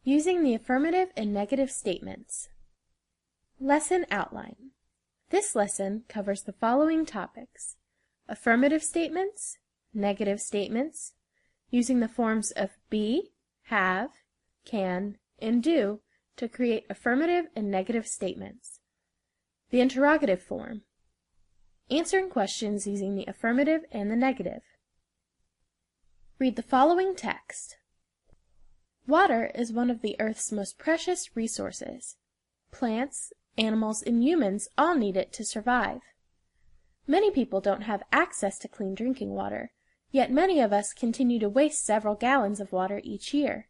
Using the affirmative and negative statements. Lesson outline. This lesson covers the following topics: affirmative statements, negative statements, using the forms of be, have, can, and do to create affirmative and negative statements. The interrogative form. Answering questions using the affirmative and the negative. Read the following text. Water is one of the Earth's most precious resources. Plants, animals, and humans all need it to survive. Many people don't have access to clean drinking water, yet many of us continue to waste several gallons of water each year.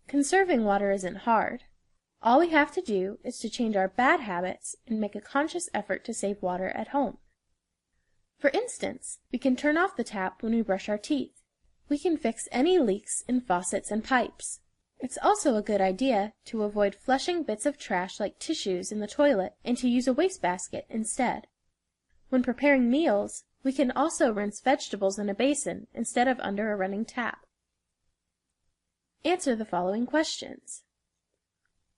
Conserving water isn't hard. All we have to do is to change our bad habits and make a conscious effort to save water at home. For instance, we can turn off the tap when we brush our teeth. We can fix any leaks in faucets and pipes. It's also a good idea to avoid flushing bits of trash like tissues in the toilet and to use a wastebasket instead. When preparing meals, we can also rinse vegetables in a basin instead of under a running tap. Answer the following questions.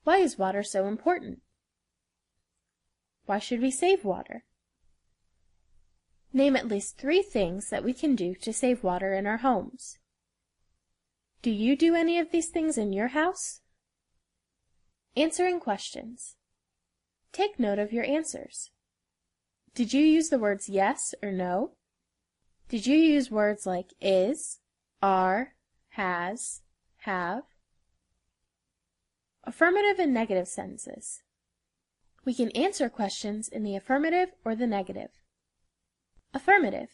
Why is water so important? Why should we save water? Name at least 3 things that we can do to save water in our homes. Do you do any of these things in your house? Answering questions. Take note of your answers. Did you use the words yes or no? Did you use words like is, are, has, have? Affirmative and negative sentences. We can answer questions in the affirmative or the negative. Affirmative.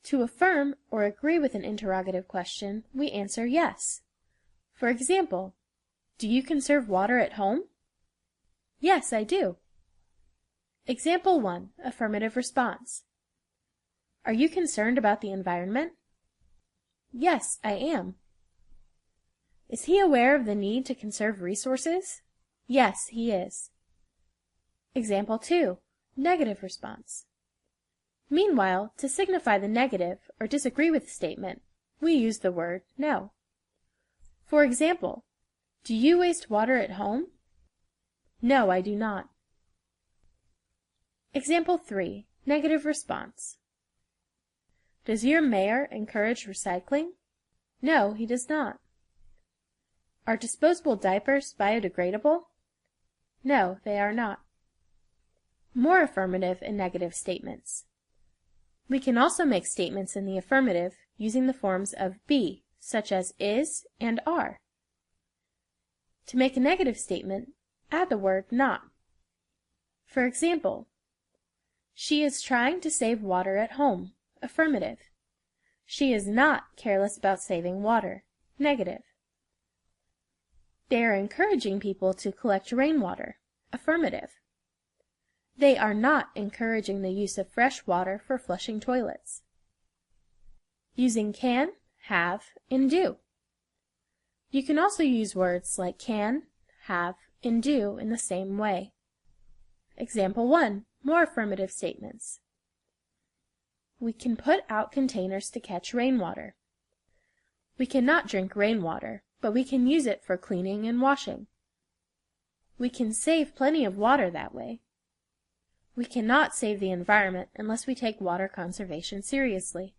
To affirm or agree with an interrogative question, we answer yes. For example, do you conserve water at home? Yes, I do. Example 1, affirmative response. Are you concerned about the environment? Yes, I am. Is he aware of the need to conserve resources? Yes, he is. Example 2, negative response. Meanwhile, to signify the negative or disagree with the statement, we use the word no. For example, do you waste water at home? No, I do not. Example 3, negative response. Does your mayor encourage recycling? No, he does not. Are disposable diapers biodegradable? No, they are not. More affirmative and negative statements. We can also make statements in the affirmative using the forms of be, such as is and are. To make a negative statement, add the word not. For example, she is trying to save water at home. Affirmative. She is not careless about saving water. Negative. They are encouraging people to collect rainwater. Affirmative. They are not encouraging the use of fresh water for flushing toilets. Using can, have, and do. You can also use words like can, have, and do in the same way. Example 1, more affirmative statements. We can put out containers to catch rainwater. We cannot drink rainwater, but we can use it for cleaning and washing. We can save plenty of water that way. We cannot save the environment unless we take water conservation seriously.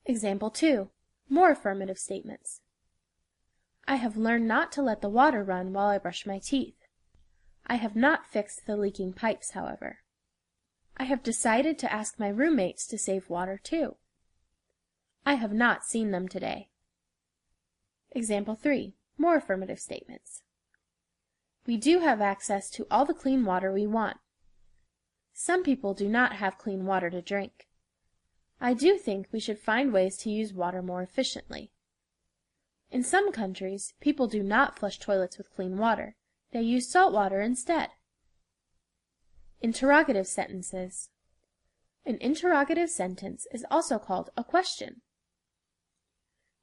Example 2, more affirmative statements. I have learned not to let the water run while I brush my teeth. I have not fixed the leaking pipes, however. I have decided to ask my roommates to save water too. I have not seen them today. Example 3, more affirmative statements. We do have access to all the clean water we want. Some people do not have clean water to drink. I do think we should find ways to use water more efficiently. In some countries, people do not flush toilets with clean water. They use salt water instead. Interrogative sentences. An interrogative sentence is also called a question.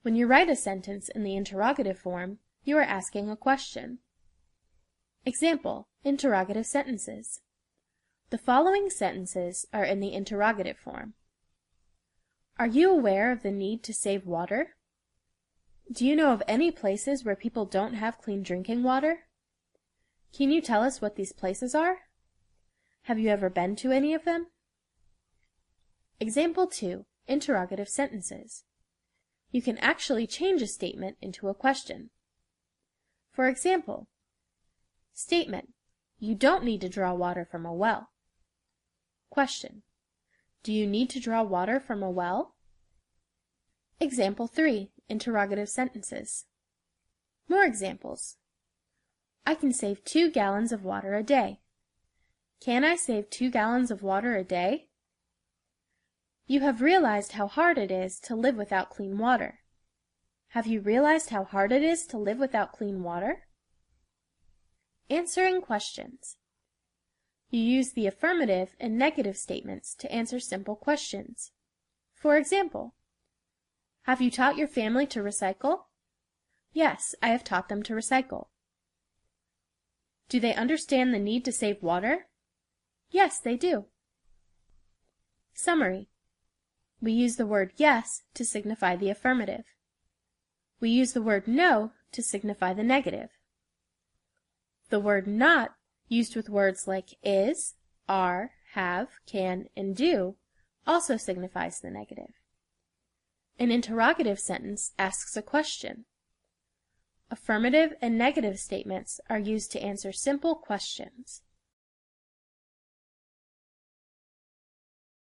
When you write a sentence in the interrogative form, you are asking a question. Example, interrogative sentences. The following sentences are in the interrogative form. Are you aware of the need to save water? Do you know of any places where people don't have clean drinking water? Can you tell us what these places are? Have you ever been to any of them? Example 2. Interrogative sentences. You can actually change a statement into a question. For example, statement, you don't need to draw water from a well. Question, do you need to draw water from a well? Example 3. Interrogative sentences. More examples. I can save 2 gallons of water a day. Can I save 2 gallons of water a day? You have realized how hard it is to live without clean water. Have you realized how hard it is to live without clean water? Answering questions. You use the affirmative and negative statements to answer simple questions. For example, have you taught your family to recycle? Yes, I have taught them to recycle. Do they understand the need to save water? Yes, they do. Summary. We use the word yes to signify the affirmative. We use the word no to signify the negative. The word not, used with words like is, are, have, can, and do, also signifies the negative. An interrogative sentence asks a question. Affirmative and negative statements are used to answer simple questions.